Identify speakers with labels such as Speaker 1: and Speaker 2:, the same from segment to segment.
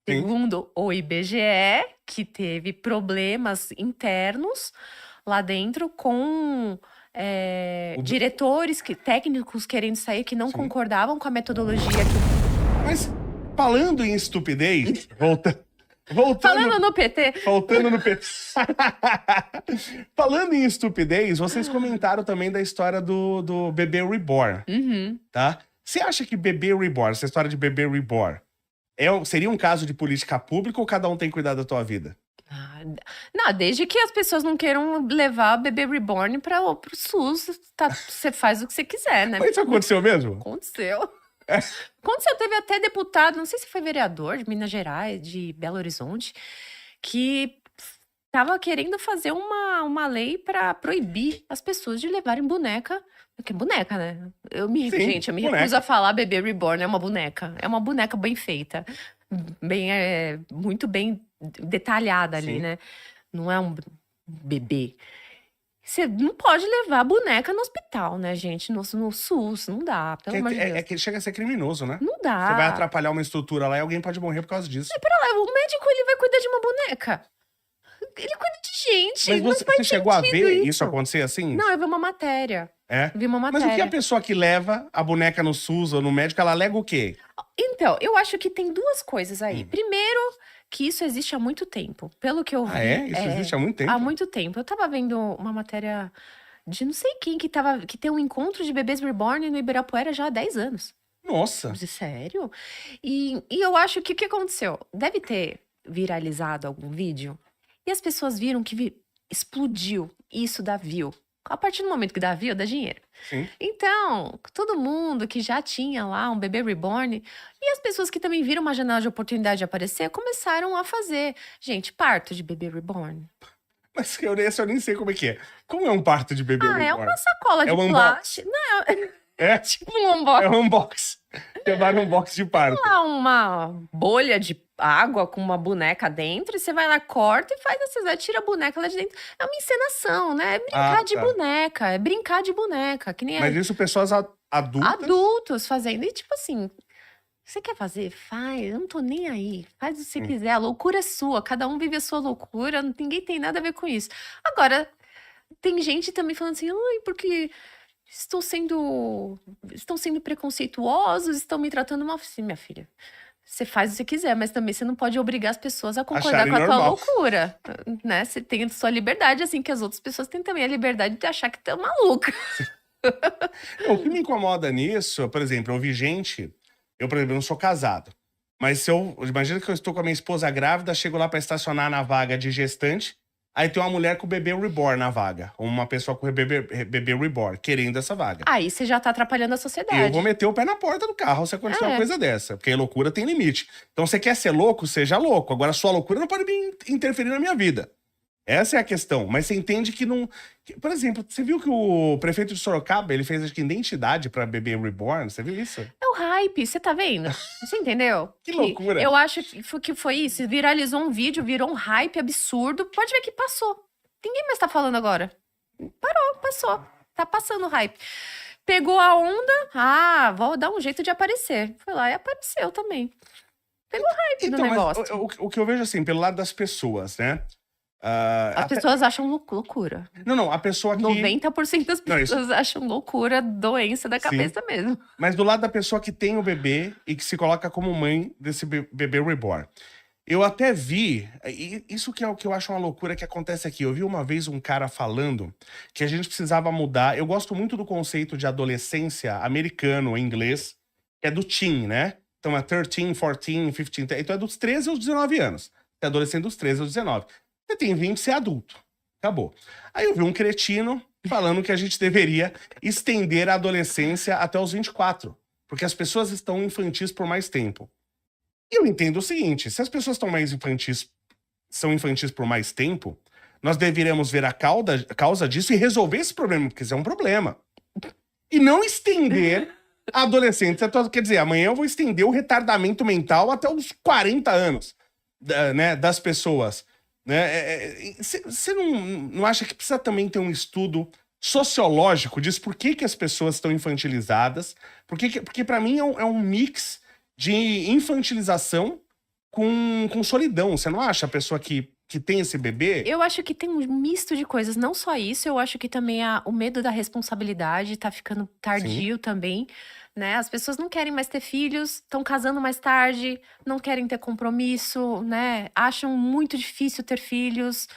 Speaker 1: Sim.
Speaker 2: Segundo o IBGE, que teve problemas internos lá dentro com
Speaker 1: O do-
Speaker 2: diretores, técnicos querendo sair, que não
Speaker 1: Sim.
Speaker 2: concordavam com a metodologia que
Speaker 1: Mas falando em estupidez, voltando,
Speaker 2: Falando no PT,
Speaker 1: voltando no PT. Falando em estupidez, vocês comentaram também da história do bebê reborn,
Speaker 2: uhum.
Speaker 1: tá? Você acha que bebê reborn, essa história de bebê reborn, seria um caso de política pública ou cada um tem que cuidar da tua vida?
Speaker 2: Ah, não, desde que as pessoas não queiram levar o bebê reborn pro SUS, você faz o que você quiser, né?
Speaker 1: Mas isso aconteceu mesmo?
Speaker 2: Aconteceu. Aconteceu, teve até deputado, não sei se foi vereador de Minas Gerais, de Belo Horizonte, que estava querendo fazer uma lei para proibir as pessoas de levarem boneca. Porque é boneca, né?
Speaker 1: Sim,
Speaker 2: Gente, eu me
Speaker 1: boneca.
Speaker 2: recuso a falar bebê reborn, é uma boneca. É uma boneca bem feita. Bem, muito bem detalhada ali,
Speaker 1: Sim.
Speaker 2: né? Não é um bebê. Você não pode levar a boneca no hospital, né, gente? No SUS, não dá, pelo amor de Deus.
Speaker 1: É que chega a ser criminoso, né?
Speaker 2: Não dá.
Speaker 1: Você vai atrapalhar uma estrutura lá e alguém pode morrer por causa disso.
Speaker 2: O médico, ele vai cuidar de uma boneca. Ele cuida de gente.
Speaker 1: Mas
Speaker 2: não
Speaker 1: você
Speaker 2: faz
Speaker 1: chegou a
Speaker 2: sentido
Speaker 1: ver isso acontecer assim?
Speaker 2: Não, eu vi uma matéria.
Speaker 1: É?
Speaker 2: Vi uma
Speaker 1: Mas o que
Speaker 2: matéria.
Speaker 1: a pessoa que leva a boneca no SUS ou no médico, ela alega o quê?
Speaker 2: Então, eu acho que tem duas coisas aí. Primeiro, que isso existe há muito tempo. Pelo que eu vi.
Speaker 1: Ah, é? Isso existe há muito tempo?
Speaker 2: Há muito tempo. Eu tava vendo uma matéria de não sei quem que tem um encontro de bebês reborn no Ibirapuera já há 10 anos.
Speaker 1: Nossa.
Speaker 2: Sério? E eu acho que o que aconteceu? Deve ter viralizado algum vídeo e as pessoas viram que explodiu. Isso dá view. A partir do momento que dá view, dá dinheiro.
Speaker 1: Sim.
Speaker 2: Então, todo mundo que já tinha lá um bebê reborn e as pessoas que também viram uma janela de oportunidade aparecer começaram a fazer. Gente, parto de bebê reborn.
Speaker 1: Mas eu nem sei como é que é. Como é um parto de bebê reborn?
Speaker 2: É uma sacola de
Speaker 1: um
Speaker 2: plástico.
Speaker 1: É?
Speaker 2: Tipo um unboxing.
Speaker 1: É um unboxing. Levaram um box de parto.
Speaker 2: Lá uma bolha de água com uma boneca dentro e você vai lá, corta e faz assim, tira a boneca lá de dentro. É uma encenação, né? É brincar de
Speaker 1: tá.
Speaker 2: boneca. É brincar de boneca. Que nem
Speaker 1: Mas isso pessoas adultas?
Speaker 2: adultos fazendo. E tipo assim, você quer fazer? Faz. Eu não tô nem aí. Faz o que você quiser. A loucura é sua. Cada um vive a sua loucura. Ninguém tem nada a ver com isso. Agora, tem gente também falando assim, ai, porque estão sendo preconceituosos, estão me tratando mal. Sim, minha filha. Você faz o que você quiser, mas também você não pode obrigar as pessoas a concordar
Speaker 1: Acharem
Speaker 2: com a tua
Speaker 1: normal.
Speaker 2: loucura, né? Você tem a sua liberdade, assim que as outras pessoas têm também a liberdade de achar que tu é maluca.
Speaker 1: O que me incomoda nisso, por exemplo, eu vi gente... Eu, por exemplo, não sou casado. Mas se eu... Imagina que eu estou com a minha esposa grávida, chego lá pra estacionar na vaga de gestante, aí tem uma mulher com o bebê reborn na vaga. Ou uma pessoa com o bebê reborn, querendo essa vaga.
Speaker 2: Aí você já tá atrapalhando a sociedade.
Speaker 1: Eu vou meter o pé na porta do carro se acontecer uma coisa dessa. Porque a loucura tem limite. Então, você quer ser louco? Seja louco. Agora, sua loucura não pode me interferir na minha vida. Essa é a questão. Mas você entende que não... Por exemplo, você viu que o prefeito de Sorocaba, ele fez, acho que, identidade pra bebê reborn? Você viu isso?
Speaker 2: É o hype, você tá vendo? Você entendeu?
Speaker 1: Que loucura.
Speaker 2: Eu acho que foi isso. Viralizou um vídeo, virou um hype absurdo. Pode ver que passou. Ninguém mais tá falando agora. Parou, passou. Tá passando o hype. Pegou a onda, vou dar um jeito de aparecer. Foi lá e apareceu também. Pegou hype do negócio.
Speaker 1: Mas o que eu vejo, assim, pelo lado das pessoas, né?
Speaker 2: As pessoas acham loucura.
Speaker 1: Não, a pessoa que...
Speaker 2: 90% das pessoas acham loucura, doença da cabeça mesmo.
Speaker 1: Mas do lado da pessoa que tem o bebê e que se coloca como mãe desse bebê reborn. Eu até vi, isso que é o que eu acho uma loucura que acontece aqui. Eu vi uma vez um cara falando que a gente precisava mudar. Eu gosto muito do conceito de adolescência americano, em inglês, que é do teen, né? Então é 13, 14, 15, então é dos 13 aos 19 anos. É adolescente dos 13 aos 19. Você tem 20, você é adulto. Acabou. Aí eu vi um cretino falando que a gente deveria estender a adolescência até os 24. Porque as pessoas estão infantis por mais tempo. E eu entendo o seguinte, se as pessoas são infantis por mais tempo, nós deveríamos ver a causa disso e resolver esse problema, porque isso é um problema. E não estender a adolescência. Quer dizer, amanhã eu vou estender o retardamento mental até os 40 anos, né, das pessoas. Você não acha que precisa também ter um estudo sociológico disso? Por que as pessoas estão infantilizadas? Porque para mim é um mix de infantilização com solidão. Você não acha a pessoa que tem esse bebê?
Speaker 2: Eu acho que tem um misto de coisas, não só isso, eu acho que também o medo da responsabilidade tá ficando
Speaker 1: Sim,
Speaker 2: tardio também, né? As pessoas não querem mais ter filhos, estão casando mais tarde, não querem ter compromisso, né? Acham muito difícil ter filhos,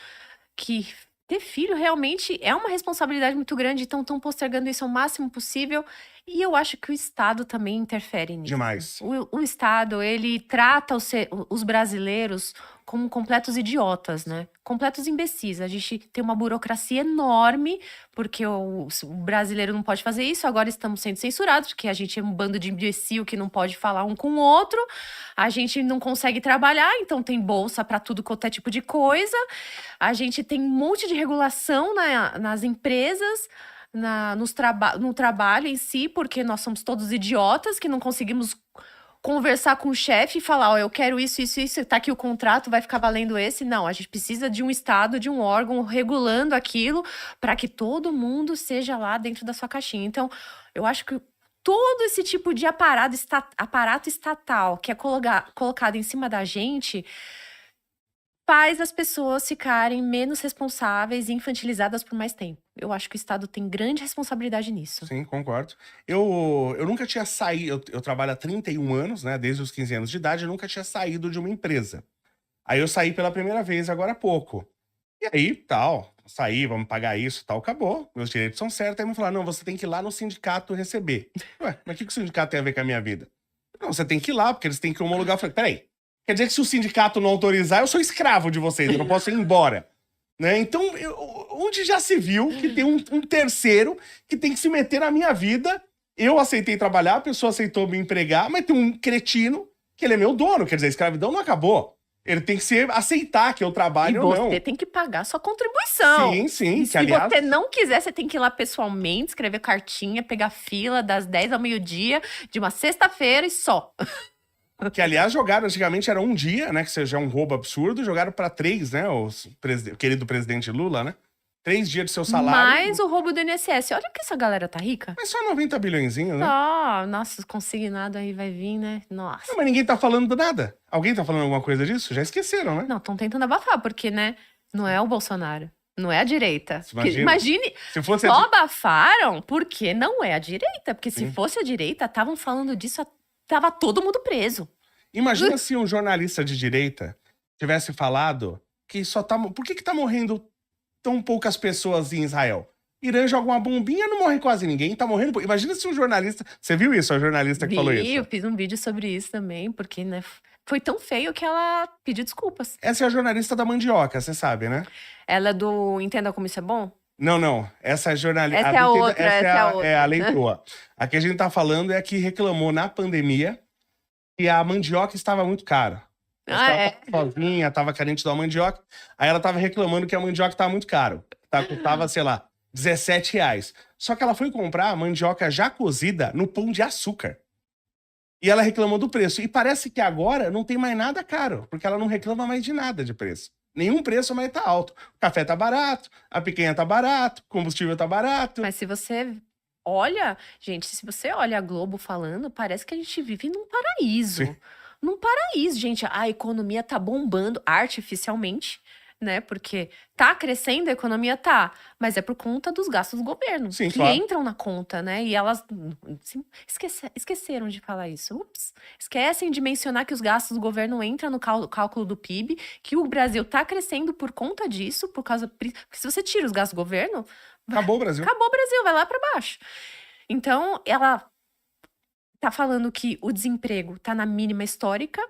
Speaker 2: que ter filho realmente é uma responsabilidade muito grande, então estão postergando isso ao máximo possível. E eu acho que o Estado também interfere nisso.
Speaker 1: demais.
Speaker 2: O Estado, ele trata os brasileiros como completos idiotas, né? Completos imbecis. A gente tem uma burocracia enorme, porque o brasileiro não pode fazer isso. Agora estamos sendo censurados, porque a gente é um bando de imbecil que não pode falar um com o outro. A gente não consegue trabalhar, então tem bolsa para tudo quanto é tipo de coisa. A gente tem um monte de regulação nas empresas, no trabalho em si, porque nós somos todos idiotas que não conseguimos conversar com o chefe e falar, ó, eu quero isso, isso, isso, tá aqui o contrato, vai ficar valendo esse. Não, a gente precisa de um estado, de um órgão regulando aquilo para que todo mundo seja lá dentro da sua caixinha. Então, eu acho que todo esse tipo de aparato estatal que é colocado em cima da gente faz as pessoas ficarem menos responsáveis e infantilizadas por mais tempo. Eu acho que o Estado tem grande responsabilidade nisso.
Speaker 1: Sim, concordo. Eu nunca tinha saído. Eu trabalho há 31 anos, né? Desde os 15 anos de idade, eu nunca tinha saído de uma empresa. Aí eu saí pela primeira vez agora há pouco. E aí, tal, saí, vamos pagar isso, tal, acabou. Meus direitos são certos. Aí vão falar: não, você tem que ir lá no sindicato receber. Ué, mas o que o sindicato tem a ver com a minha vida? Não, você tem que ir lá, porque eles têm que homologar. Eu falei: peraí, quer dizer que se o sindicato não autorizar, eu sou escravo de vocês, eu não posso ir embora. Né? Então, onde já se viu que tem um terceiro que tem que se meter na minha vida? Eu aceitei trabalhar, a pessoa aceitou me empregar, mas tem um cretino que ele é meu dono. Quer dizer, a escravidão não acabou. Ele tem que aceitar que eu
Speaker 2: E
Speaker 1: trabalho ou não.
Speaker 2: você tem que pagar sua contribuição.
Speaker 1: Sim, sim.
Speaker 2: E
Speaker 1: Que,
Speaker 2: se
Speaker 1: aliás,
Speaker 2: você não quiser, você tem que ir lá pessoalmente, escrever cartinha, pegar fila das 10 ao meio-dia, de uma sexta-feira e só.
Speaker 1: jogaram antigamente era um dia, né? Que seja um roubo absurdo. Jogaram pra 3, né? O querido presidente Lula, né? 3 dias do seu salário.
Speaker 2: Mais o roubo do INSS. Olha que essa galera tá rica.
Speaker 1: Mas só 90 bilhõezinho, né?
Speaker 2: Só, nossa, consignado aí vai vir, né? Nossa.
Speaker 1: Não, mas ninguém tá falando nada. Alguém tá falando alguma coisa disso? Já esqueceram, né?
Speaker 2: Não, estão tentando abafar, porque, né? Não é o Bolsonaro. Não é a direita.
Speaker 1: Você imagina?
Speaker 2: Imagine,
Speaker 1: Se fosse
Speaker 2: só abafaram porque não é a direita. Porque se
Speaker 1: Sim.
Speaker 2: fosse a direita, estavam falando disso, tava todo mundo preso.
Speaker 1: Imagina se um jornalista de direita tivesse falado que só tá. Por que tá morrendo tão poucas pessoas em Israel? Irã joga uma bombinha, não morre quase ninguém, tá morrendo. Imagina se um jornalista. Você viu isso? A jornalista que falou isso?
Speaker 2: Eu fiz um vídeo sobre isso também, porque, né, foi tão feio que ela pediu desculpas.
Speaker 1: Essa é a jornalista da mandioca, você sabe, né?
Speaker 2: Ela é do Entenda Como Isso é Bom?
Speaker 1: Não. Essa é a jornalista.
Speaker 2: Essa é a outra, essa é a outra.
Speaker 1: É a leitoa. A que a gente tá falando é a que reclamou na pandemia que a mandioca estava muito cara. Ela tava sozinha, tava carente da mandioca. Aí ela tava reclamando que a mandioca tava muito caro. Custava, sei lá, R$17. Só que ela foi comprar a mandioca já cozida no pão de açúcar. E ela reclamou do preço. E parece que agora não tem mais nada caro, porque ela não reclama mais de nada de preço. Nenhum preço mais tá alto. O café tá barato, a picanha tá barato, o combustível tá barato.
Speaker 2: Mas se você olha, gente, se você olha a Globo falando, parece que a gente vive num paraíso.
Speaker 1: Sim.
Speaker 2: Num paraíso, gente. A economia tá bombando artificialmente, né? Porque tá crescendo, a economia tá. Mas é por conta dos gastos do governo,
Speaker 1: Sim,
Speaker 2: que
Speaker 1: claro.
Speaker 2: entram na conta, né? E elas esqueceram de falar isso. Ups. Esquecem de mencionar que os gastos do governo entram no cálculo do PIB, que o Brasil tá crescendo por conta disso, porque se você tira os gastos do governo,
Speaker 1: Acabou o Brasil.
Speaker 2: acabou o Brasil, vai lá para baixo. Então, ela tá falando que o desemprego tá na mínima histórica,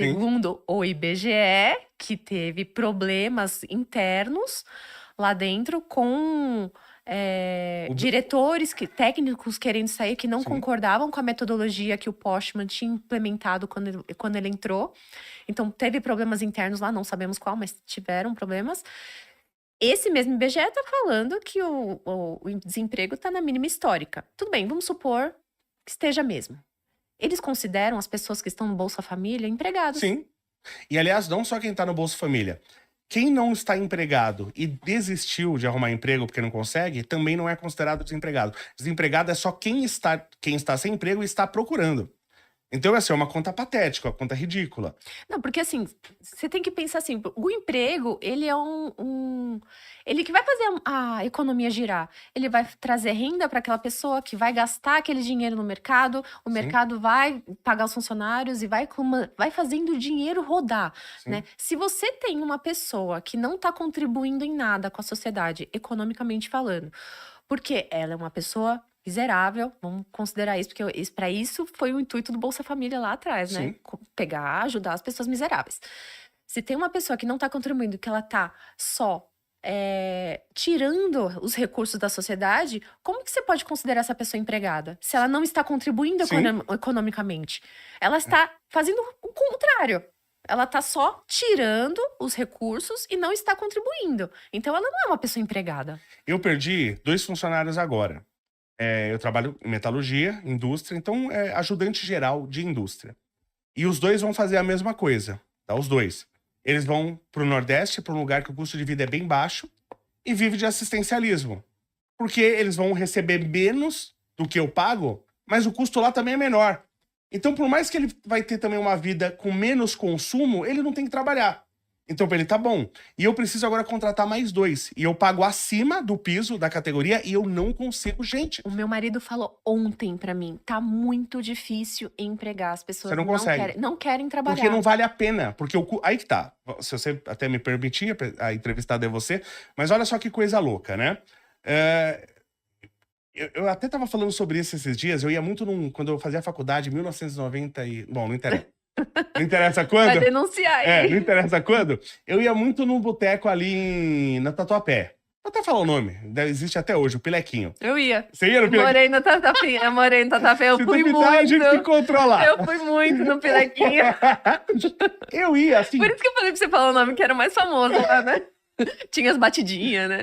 Speaker 1: Sim.
Speaker 2: segundo o IBGE, que teve problemas internos lá dentro com diretores, técnicos querendo sair, que não
Speaker 1: Sim.
Speaker 2: concordavam com a metodologia que o Postman tinha implementado quando ele entrou. Então, teve problemas internos lá, não sabemos qual, mas tiveram problemas. Esse mesmo IBGE está falando que o desemprego está na mínima histórica. Tudo bem, vamos supor que esteja mesmo. Eles consideram as pessoas que estão no Bolsa Família empregados.
Speaker 1: Sim. E, aliás, não só quem tá no Bolsa Família. Quem não está empregado e desistiu de arrumar emprego porque não consegue, também não é considerado desempregado. Desempregado é só quem está sem emprego e está procurando. Então, assim, é uma conta patética, uma conta ridícula.
Speaker 2: Não, porque assim, você tem que pensar assim, o emprego, ele é ele que vai fazer a economia girar. Ele vai trazer renda para aquela pessoa que vai gastar aquele dinheiro no mercado, o
Speaker 1: Sim,
Speaker 2: mercado vai pagar os funcionários e vai fazendo o dinheiro rodar, né?
Speaker 1: sim.
Speaker 2: Se você tem uma pessoa que não está contribuindo em nada com a sociedade, economicamente falando, porque ela é uma pessoa miserável, vamos considerar isso, porque para isso foi o intuito do Bolsa Família lá atrás, né?
Speaker 1: Sim.
Speaker 2: Pegar, ajudar as pessoas miseráveis. Se tem uma pessoa que não tá contribuindo, que ela tá só tirando os recursos da sociedade, como que você pode considerar essa pessoa empregada? Se ela não está contribuindo
Speaker 1: Sim.
Speaker 2: economicamente. Ela está fazendo o contrário. Ela tá só tirando os recursos e não está contribuindo. Então ela não é uma pessoa empregada.
Speaker 1: Eu perdi 2 funcionários agora. Eu trabalho em metalurgia, indústria, então é ajudante geral de indústria. E os 2 vão fazer a mesma coisa, tá? Os 2. Eles vão pro Nordeste, pra um lugar que o custo de vida é bem baixo, e vive de assistencialismo. Porque eles vão receber menos do que eu pago, mas o custo lá também é menor. Então, por mais que ele vai ter também uma vida com menos consumo, ele não tem que trabalhar. Então, pra ele tá bom. E eu preciso agora contratar mais 2. E eu pago acima do piso da categoria e eu não consigo gente.
Speaker 2: O meu marido falou ontem pra mim, tá muito difícil empregar. As
Speaker 1: Você
Speaker 2: pessoas
Speaker 1: não consegue.
Speaker 2: não querem
Speaker 1: Porque não
Speaker 2: trabalhar.
Speaker 1: vale a pena. Porque aí que tá. Se você até me permitir, a entrevistada é você. Mas olha só que coisa louca, né? É, eu até tava falando sobre isso esses dias. Eu ia muito quando eu fazia faculdade, em 1990 e... Bom, não interessa. Não interessa
Speaker 2: Vai
Speaker 1: quando.
Speaker 2: denunciar
Speaker 1: Não
Speaker 2: aí.
Speaker 1: interessa quando. Eu ia muito num boteco ali na Tatuapé. Vou até falar o nome. Existe até hoje, o Pilequinho.
Speaker 2: Eu ia.
Speaker 1: Você ia no Pilequinho?
Speaker 2: Morei no Tatapinha, eu morei no Tatapé, eu
Speaker 1: Se
Speaker 2: fui
Speaker 1: duvidar, a gente se
Speaker 2: muito.
Speaker 1: encontrou lá.
Speaker 2: Eu fui muito no Pilequinho.
Speaker 1: Eu ia, assim...
Speaker 2: Por isso que eu falei pra você falar o nome que era o mais famoso lá, né? Tinha as batidinhas, né?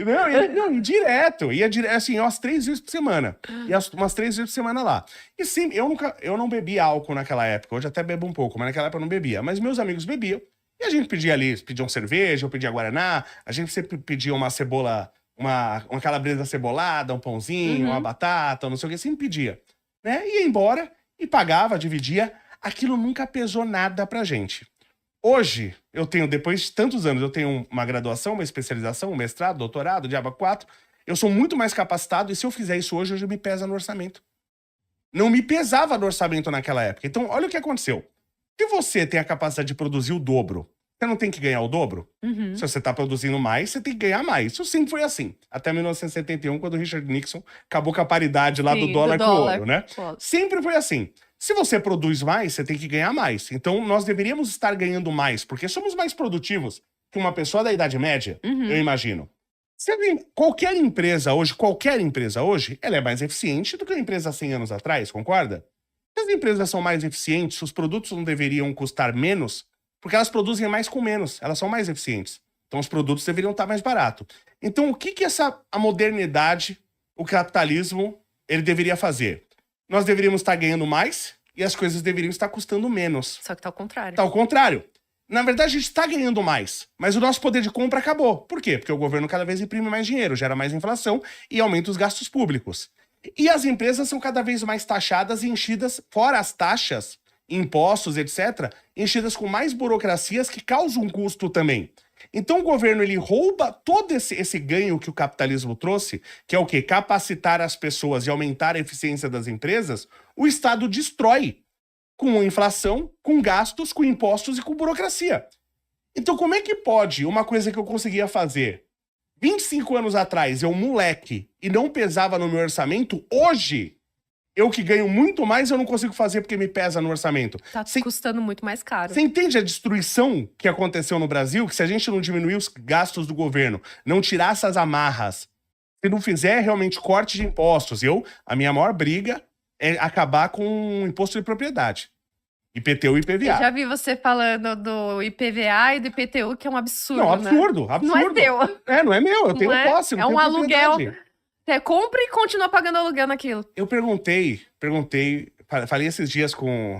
Speaker 1: Não, direto. Ia assim, umas 3 vezes por semana. Ia umas 3 vezes por semana lá. E sim, eu não bebia álcool naquela época. Hoje até bebo um pouco, mas naquela época eu não bebia. Mas meus amigos bebiam. E a gente pedia ali, pediam cerveja, eu pedia guaraná. A gente sempre pedia uma cebola, uma calabresa cebolada, um pãozinho, uma
Speaker 2: Uhum.
Speaker 1: batata, não sei o que. Sempre pedia. Né? Ia embora e pagava, dividia. Aquilo nunca pesou nada pra gente. Hoje, depois de tantos anos, eu tenho uma graduação, uma especialização, um mestrado, doutorado, diabo 4. Eu sou muito mais capacitado e se eu fizer isso hoje me pesa no orçamento. Não me pesava no orçamento naquela época. Então, olha o que aconteceu. Se você tem a capacidade de produzir o dobro, você não tem que ganhar o dobro?
Speaker 2: Uhum.
Speaker 1: Se você tá produzindo mais, você tem que ganhar mais. Isso sempre foi assim. Até 1971, quando o Richard Nixon acabou com a paridade lá do
Speaker 2: Sim,
Speaker 1: dólar com o ouro, né?
Speaker 2: Pô.
Speaker 1: Sempre foi assim. Se você produz mais, você tem que ganhar mais. Então, nós deveríamos estar ganhando mais, porque somos mais produtivos que uma pessoa da Idade Média,
Speaker 2: Uhum.
Speaker 1: eu imagino. Qualquer empresa hoje, ela é mais eficiente do que uma empresa há 100 anos atrás, concorda? Se as empresas são mais eficientes, os produtos não deveriam custar menos, porque elas produzem mais com menos, elas são mais eficientes. Então, os produtos deveriam estar mais baratos. Então, o que a modernidade, o capitalismo, ele deveria fazer? Nós deveríamos estar ganhando mais e as coisas deveriam estar custando menos.
Speaker 2: Só que tá ao contrário.
Speaker 1: Tá ao contrário. Na verdade, a gente está ganhando mais, mas o nosso poder de compra acabou. Por quê? Porque o governo cada vez imprime mais dinheiro, gera mais inflação e aumenta os gastos públicos. E as empresas são cada vez mais taxadas e enchidas, fora as taxas, impostos, etc., enchidas com mais burocracias que causam um custo também. Então o governo ele rouba todo esse ganho que o capitalismo trouxe, que é o quê? Capacitar as pessoas e aumentar a eficiência das empresas, o Estado destrói com inflação, com gastos, com impostos e com burocracia. Então como é que pode uma coisa que eu conseguia fazer 25 anos atrás, eu moleque, e não pesava no meu orçamento, hoje, eu que ganho muito mais, eu não consigo fazer porque me pesa no orçamento.
Speaker 2: Tá custando muito mais caro.
Speaker 1: Você entende a destruição que aconteceu no Brasil? Que se a gente não diminuir os gastos do governo, não tirar essas amarras, se não fizer realmente corte de impostos, a minha maior briga é acabar com o imposto de propriedade. IPTU e IPVA.
Speaker 2: Eu já vi você falando do IPVA e do IPTU, que é um absurdo,
Speaker 1: Não, absurdo,
Speaker 2: né?
Speaker 1: absurdo.
Speaker 2: Não é teu.
Speaker 1: Não é meu, eu tenho posse, não
Speaker 2: é
Speaker 1: tenho
Speaker 2: um aluguel.
Speaker 1: propriedade.
Speaker 2: Você compra e continua pagando aluguel naquilo.
Speaker 1: Eu falei esses dias com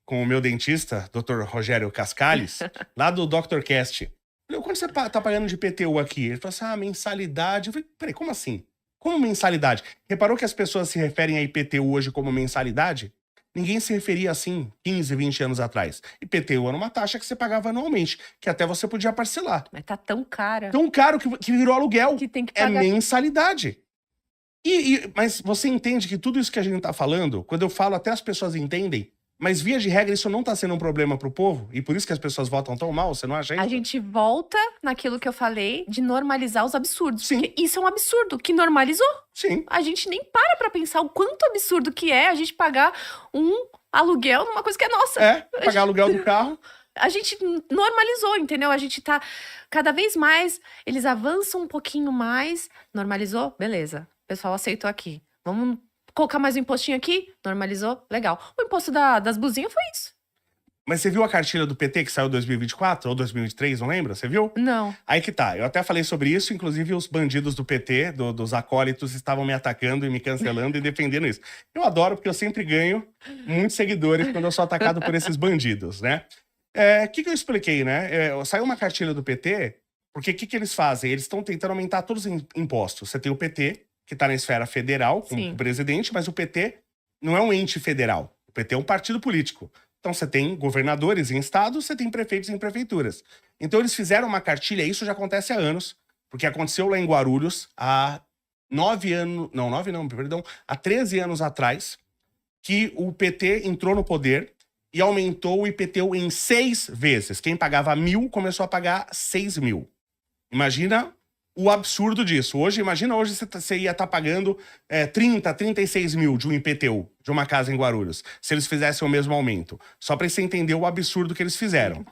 Speaker 1: o meu dentista, Dr. Rogério Cascales, lá do Dr. Cast. Falei, quanto você tá pagando de IPTU aqui? Ele falou assim, mensalidade. Eu falei, peraí, como assim? Como mensalidade? Reparou que as pessoas se referem a IPTU hoje como mensalidade? ninguém se referia assim 15, 20 anos atrás. IPTU era uma taxa que você pagava anualmente, que até você podia parcelar.
Speaker 2: Mas tá tão cara
Speaker 1: Tão caro que virou aluguel.
Speaker 2: que tem que
Speaker 1: É
Speaker 2: pagar.
Speaker 1: mensalidade. Mas você entende que tudo isso que a gente tá falando, quando eu falo, até as pessoas entendem, mas via de regra isso não tá sendo um problema pro povo? E por isso que as pessoas votam tão mal, você não acha isso?
Speaker 2: A gente volta naquilo que eu falei de normalizar os absurdos.
Speaker 1: Sim.
Speaker 2: Porque isso é um absurdo que normalizou.
Speaker 1: Sim.
Speaker 2: A gente nem para pra pensar o quanto absurdo que é a gente pagar um aluguel numa coisa que é nossa.
Speaker 1: É, pagar aluguel do carro.
Speaker 2: A gente normalizou, entendeu? A gente tá cada vez mais, eles avançam um pouquinho mais, normalizou, beleza. O pessoal aceitou aqui. Vamos colocar mais um impostinho aqui? Normalizou, legal. O imposto das blusinhas foi isso.
Speaker 1: Mas você viu a cartilha do PT que saiu em 2024 ou 2023, não lembra? Você viu?
Speaker 2: Não.
Speaker 1: Aí que tá, eu até falei sobre isso, inclusive os bandidos do PT, dos acólitos, estavam me atacando e me cancelando e defendendo isso. Eu adoro porque eu sempre ganho muitos seguidores quando eu sou atacado por esses bandidos, né? O que eu expliquei, né? Saiu uma cartilha do PT, porque o que eles fazem? Eles estão tentando aumentar todos os impostos. Você tem o PT, que tá na esfera federal, com
Speaker 2: Sim.
Speaker 1: o presidente, mas o PT não é um ente federal. O PT é um partido político. Então você tem governadores em estados, você tem prefeitos em prefeituras. Então eles fizeram uma cartilha, isso já acontece há anos, porque aconteceu lá em Guarulhos há 13 anos atrás, que o PT entrou no poder e aumentou o IPTU em 6 vezes. Quem pagava 1.000 começou a pagar 6.000. Imagina o absurdo disso. Imagina hoje você ia estar pagando 30, 36 mil de um IPTU, de uma casa em Guarulhos, se eles fizessem o mesmo aumento. Só para você entender o absurdo que eles fizeram.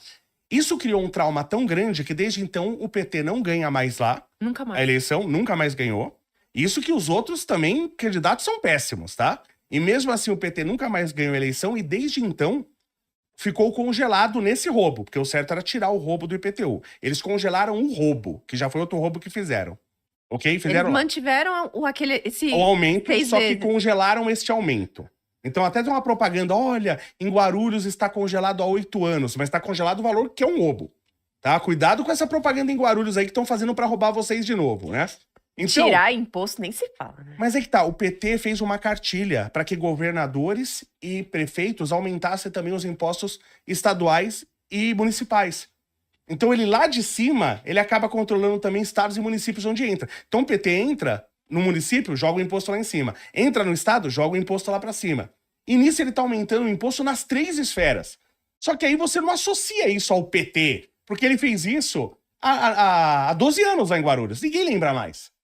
Speaker 1: Isso criou um trauma tão grande que desde então o PT não ganha mais lá.
Speaker 2: Nunca mais.
Speaker 1: A eleição nunca mais ganhou. Isso que os outros também, candidatos, são péssimos, tá? E mesmo assim o PT nunca mais ganhou a eleição e desde então ficou congelado nesse roubo, porque o certo era tirar o roubo do IPTU. Eles congelaram o roubo, que já foi outro roubo que fizeram. Ok? Fizeram
Speaker 2: Eles mantiveram esse
Speaker 1: o aumento,
Speaker 2: 6
Speaker 1: só que
Speaker 2: vezes.
Speaker 1: congelaram este aumento. Então até tem uma propaganda, olha, em Guarulhos está congelado há 8 anos, mas está congelado o valor que é um roubo. Tá? Cuidado com essa propaganda em Guarulhos aí que estão fazendo para roubar vocês de novo, né? Então,
Speaker 2: Tirar imposto nem se fala, né?
Speaker 1: mas é que tá, o PT fez uma cartilha para que governadores e prefeitos aumentassem também os impostos estaduais e municipais. Então ele lá de cima, ele acaba controlando também estados e municípios onde entra. Então o PT entra no município, joga o imposto lá em cima. Entra no estado, joga o imposto lá para cima. E nisso ele tá aumentando o imposto nas 3 esferas. Só que aí você não associa isso ao PT, porque ele fez isso há 12 anos lá em Guarulhos. Ninguém lembra mais.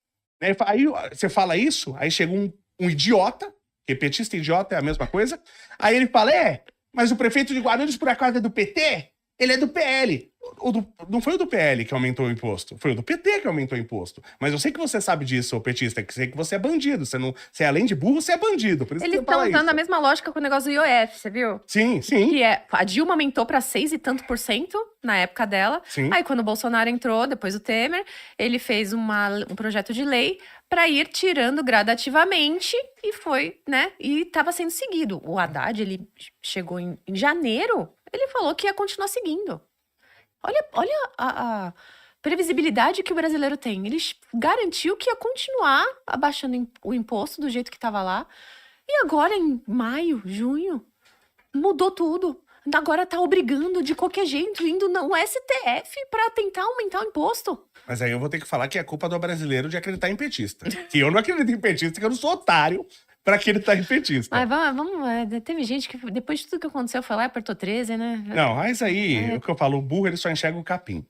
Speaker 1: Aí você fala isso, aí chega um idiota, que petista e idiota é a mesma coisa, aí ele fala, mas o prefeito de Guarulhos por acaso é do PT? Ele é do PL. Não foi o do PL que aumentou o imposto, foi o do PT que aumentou o imposto. Mas eu sei que você sabe disso, ô petista, que sei que você é bandido, você além de burro, você é bandido, por isso
Speaker 2: Eles
Speaker 1: que você fala
Speaker 2: estão usando
Speaker 1: isso.
Speaker 2: a mesma lógica com o negócio do IOF, você viu?
Speaker 1: Sim, sim,
Speaker 2: Que a Dilma aumentou pra 6 e tanto por cento na época dela.
Speaker 1: sim.
Speaker 2: Aí, quando o Bolsonaro entrou, depois do Temer, ele fez um projeto de lei para ir tirando gradativamente e foi, né? E estava sendo seguido. O Haddad, ele chegou em janeiro, ele falou que ia continuar seguindo. Olha a previsibilidade que o brasileiro tem. Ele garantiu que ia continuar abaixando o imposto do jeito que estava lá. E agora, em maio, junho, mudou tudo. Agora tá obrigando de qualquer jeito, indo no STF pra tentar aumentar o imposto.
Speaker 1: Mas aí eu vou ter que falar que é culpa do brasileiro de acreditar em petista. Que eu não acredito em petista, que eu não sou otário pra acreditar em petista.
Speaker 2: Mas teve gente que depois de tudo que aconteceu foi lá e apertou 13, né?
Speaker 1: Não, mas aí, o que eu falo, o burro ele só enxerga o capim.